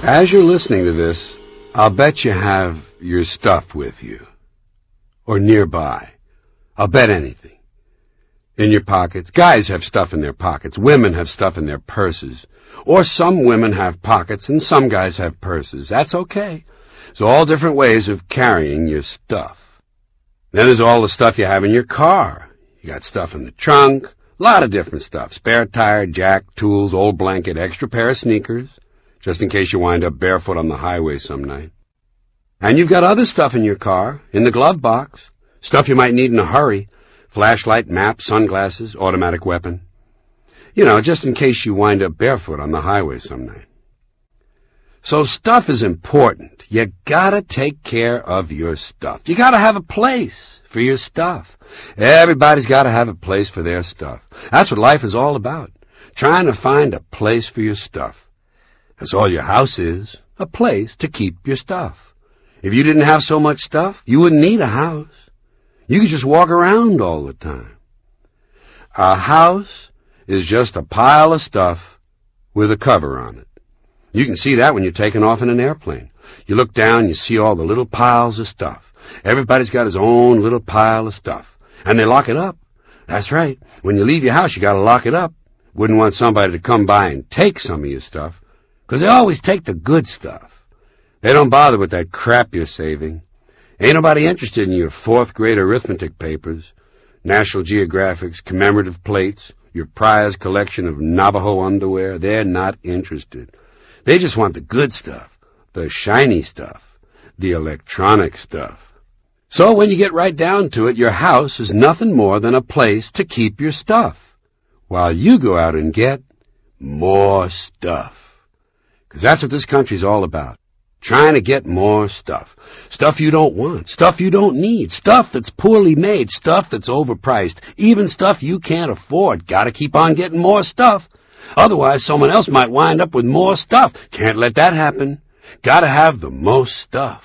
As you're listening to this, I'll bet you have your stuff with you. Or nearby. I'll bet anything. In your pockets. Guys have stuff in their pockets. Women have stuff in their purses. Or some women have pockets and some guys have purses. That's okay. There's all different ways of carrying your stuff. Then there's all the stuff you have in your car. You got stuff in the trunk. A lot of different stuff. Spare tire, jack, tools, old blanket, extra pair of sneakers. Just in case you wind up barefoot on the highway some night. And you've got other stuff in your car, in the glove box. Stuff you might need in a hurry. Flashlight, map, sunglasses, automatic weapon. You know, just in case you wind up barefoot on the highway some night. So stuff is important. You gotta take care of your stuff. You gotta have a place for your stuff. Everybody's gotta have a place for their stuff. That's what life is all about. Trying to find a place for your stuff. That's all your house is, a place to keep your stuff. If you didn't have so much stuff, you wouldn't need a house. You could just walk around all the time. A house is just a pile of stuff with a cover on it. You can see that when you're taking off in an airplane. You look down, you see all the little piles of stuff. Everybody's got his own little pile of stuff. And they lock it up. That's right. When you leave your house, you gotta lock it up. Wouldn't want somebody to come by and take some of your stuff. 'Cause they always take the good stuff. They don't bother with that crap you're saving. Ain't nobody interested in your fourth-grade arithmetic papers, National Geographics, commemorative plates, your prize collection of Navajo underwear. They're not interested. They just want the good stuff, the shiny stuff, the electronic stuff. So when you get right down to it, your house is nothing more than a place to keep your stuff, while you go out and get more stuff. 'Cause that's what this country's all about. Trying to get more stuff. Stuff you don't want. Stuff you don't need. Stuff that's poorly made. Stuff that's overpriced. Even stuff you can't afford. Gotta keep on getting more stuff. Otherwise, someone else might wind up with more stuff. Can't let that happen. Gotta have the most stuff.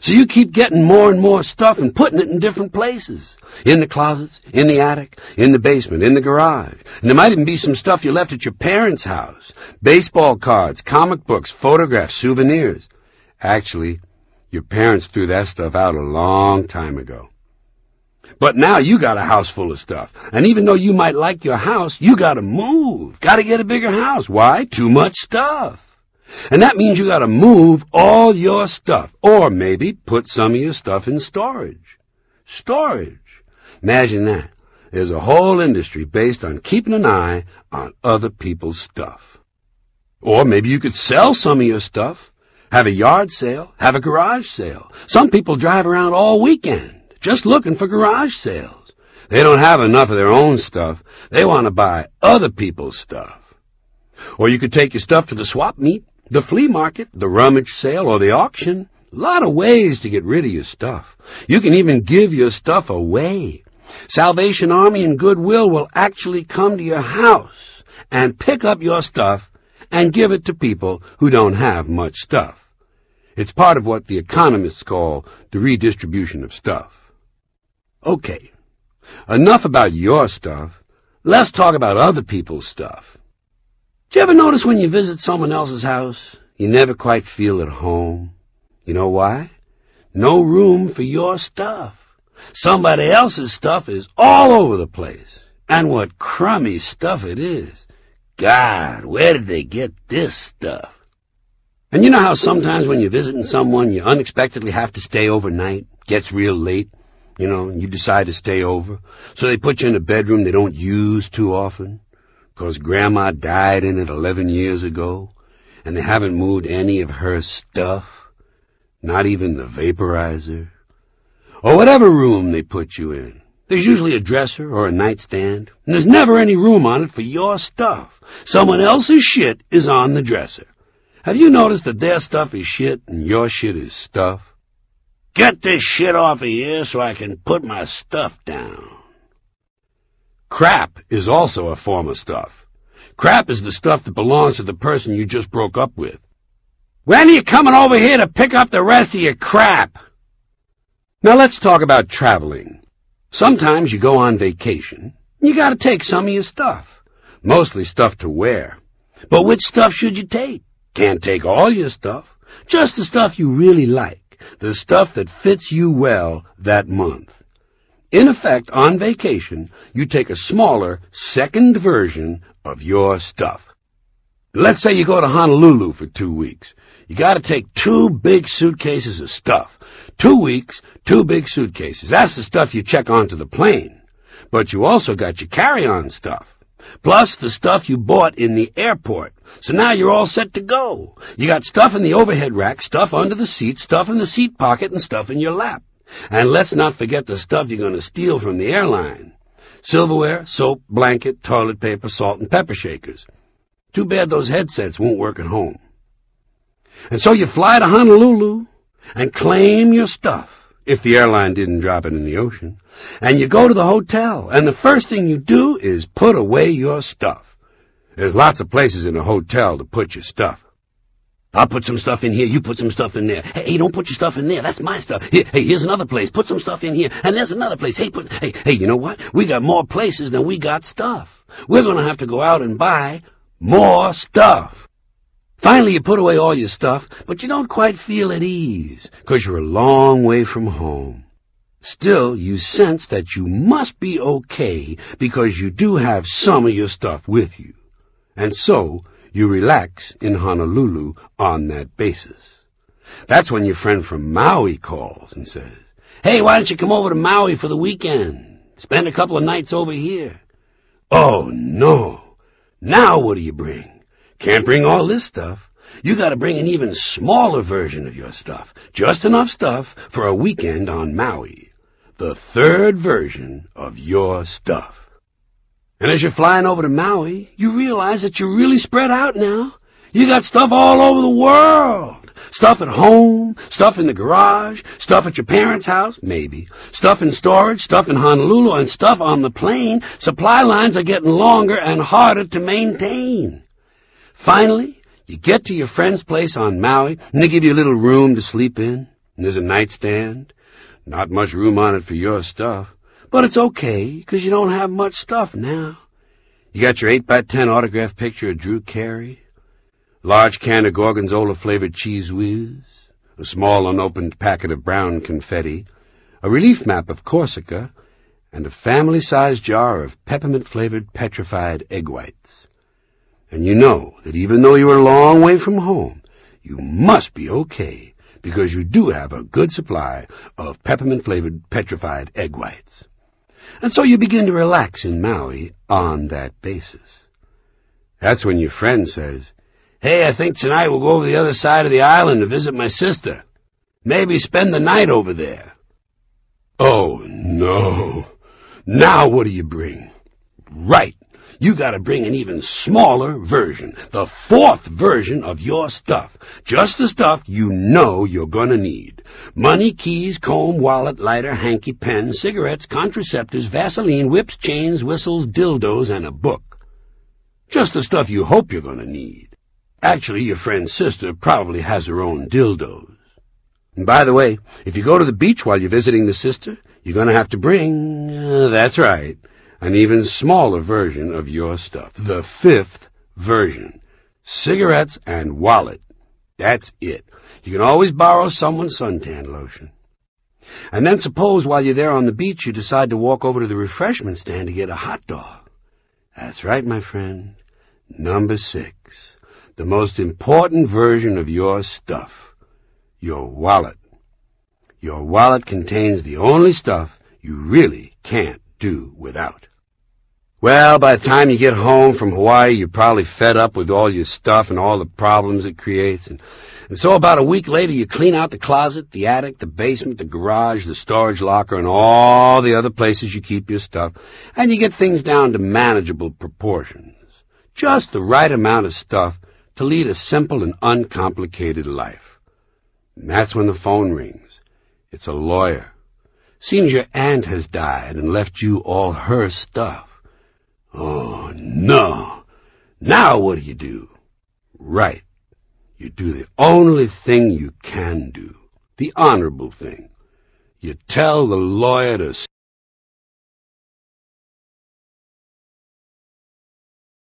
So you keep getting more and more stuff and putting it in different places. In the closets, in the attic, in the basement, in the garage. And there might even be some stuff you left at your parents' house. Baseball cards, comic books, photographs, souvenirs. Actually, your parents threw that stuff out a long time ago. But now you got a house full of stuff. And even though you might like your house, you gotta move. Gotta get a bigger house. Why? Too much stuff. And that means you gotta move all your stuff. Or maybe put some of your stuff in storage. Storage. Imagine that. There's a whole industry based on keeping an eye on other people's stuff. Or maybe you could sell some of your stuff. Have a yard sale. Have a garage sale. Some people drive around all weekend just looking for garage sales. They don't have enough of their own stuff. They want to buy other people's stuff. Or you could take your stuff to the swap meet, the flea market, the rummage sale, or the auction. A lot of ways to get rid of your stuff. You can even give your stuff away. Salvation Army and Goodwill will actually come to your house and pick up your stuff and give it to people who don't have much stuff. It's part of what the economists call the redistribution of stuff. Okay, enough about your stuff. Let's talk about other people's stuff. Do you ever notice when you visit someone else's house, you never quite feel at home? You know why? No room for your stuff. Somebody else's stuff is all over the place. And what crummy stuff it is. God, where did they get this stuff? And you know how sometimes when you're visiting someone, you unexpectedly have to stay overnight? Gets real late, you know, and you decide to stay over. So they put you in a bedroom they don't use too often, 'cause Grandma died in it 11 years ago, and they haven't moved any of her stuff, not even the vaporizer. Or whatever room they put you in. There's usually a dresser or a nightstand, and there's never any room on it for your stuff. Someone else's shit is on the dresser. Have you noticed that their stuff is shit and your shit is stuff? Get this shit off of here so I can put my stuff down. Crap is also a form of stuff. Crap is the stuff that belongs to the person you just broke up with. When are you coming over here to pick up the rest of your crap? Now let's talk about traveling. Sometimes you go on vacation. You gotta take some of your stuff. Mostly stuff to wear. But which stuff should you take? Can't take all your stuff, just the stuff you really like, the stuff that fits you well that month. In effect, on vacation, you take a smaller, second version of your stuff. Let's say you go to Honolulu for 2 weeks. You got to take 2 big suitcases of stuff. 2 weeks, 2 big suitcases. That's the stuff you check onto the plane. But you also got your carry-on stuff, plus the stuff you bought in the airport. So now you're all set to go. You got stuff in the overhead rack, stuff under the seat, stuff in the seat pocket, and stuff in your lap. And let's not forget the stuff you're going to steal from the airline. Silverware, soap, blanket, toilet paper, salt, and pepper shakers. Too bad those headsets won't work at home. And so you fly to Honolulu and claim your stuff, if the airline didn't drop it in the ocean. And you go to the hotel, and the first thing you do is put away your stuff. There's lots of places in a hotel to put your stuff. I'll put some stuff in here, you put some stuff in there. Hey, don't put your stuff in there, that's my stuff. Here's another place, put some stuff in here, and there's another place. Hey, you know what? We got more places than we got stuff. We're going to have to go out and buy more stuff. Finally, you put away all your stuff, but you don't quite feel at ease, 'cause you're a long way from home. Still, you sense that you must be okay, because you do have some of your stuff with you. And so, you relax in Honolulu on that basis. That's when your friend from Maui calls and says, "Hey, why don't you come over to Maui for the weekend? Spend a couple of nights over here." Oh, no. Now what do you bring? Can't bring all this stuff. You got to bring an even smaller version of your stuff. Just enough stuff for a weekend on Maui. The third version of your stuff. And as you're flying over to Maui, you realize that you're really spread out now. You got stuff all over the world. Stuff at home, stuff in the garage, stuff at your parents' house, maybe. Stuff in storage, stuff in Honolulu, and stuff on the plane. Supply lines are getting longer and harder to maintain. Finally, you get to your friend's place on Maui, and they give you a little room to sleep in. And there's a nightstand. Not much room on it for your stuff. But it's okay, because you don't have much stuff now. You got your 8x10 autograph picture of Drew Carey, large can of Gorgonzola-flavored cheese whiz, a small unopened packet of brown confetti, a relief map of Corsica, and a family-sized jar of peppermint-flavored petrified egg whites. And you know that even though you're a long way from home, you must be okay, because you do have a good supply of peppermint-flavored petrified egg whites. And so you begin to relax in Maui on that basis. That's when your friend says, "Hey, I think tonight we'll go over the other side of the island to visit my sister. Maybe spend the night over there." Oh, no. Now what do you bring? Right. You got to bring an even smaller version, the fourth version of your stuff. Just the stuff you know you're going to need. Money, keys, comb, wallet, lighter, hanky, pen, cigarettes, contraceptives, Vaseline, whips, chains, whistles, dildos, and a book. Just the stuff you hope you're going to need. Actually, your friend's sister probably has her own dildos. And by the way, if you go to the beach while you're visiting the sister, you're going to have to bring, that's right, an even smaller version of your stuff. The fifth version. Cigarettes and wallet. That's it. You can always borrow someone's suntan lotion. And then suppose while you're there on the beach you decide to walk over to the refreshment stand to get a hot dog. That's right, my friend. Number 6. The most important version of your stuff. Your wallet. Your wallet contains the only stuff you really can't do without. Well, by the time you get home from Hawaii, you're probably fed up with all your stuff and all the problems it creates. And so about a week later, you clean out the closet, the attic, the basement, the garage, the storage locker, and all the other places you keep your stuff, and you get things down to manageable proportions. Just the right amount of stuff to lead a simple and uncomplicated life. And that's when the phone rings. It's a lawyer. Seems your aunt has died and left you all her stuff. Oh, no. Now what do? Right. You do the only thing you can do. The honorable thing. You tell the lawyer to